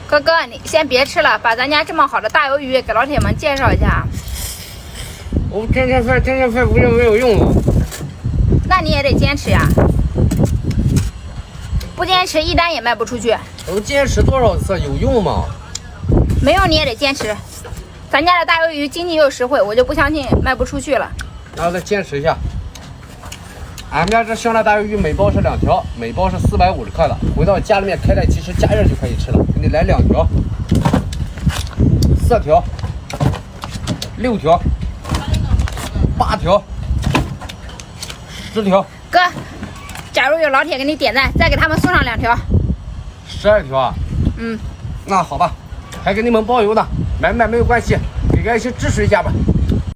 哥哥，你先别吃了，把咱家这么好的大鱿鱼给老铁们介绍一下。我天天飞不就没有用了？那你也得坚持呀，不坚持一单也卖不出去。我坚持多少次有用吗？没用你也得坚持。咱家的大鱿鱼经济又实惠，我就不相信卖不出去了。然后再坚持一下。俺们家这香辣大鱿鱼每包是2条，每包是450克的。回到家里面开袋即食加热就可以吃了。给你来2条、4条、6条、8条、10条。哥，假如有老铁给你点赞，再给他们送上2条。12条啊？那好吧，还给你们包邮呢。买不买没有关系，给个爱心支持一下吧。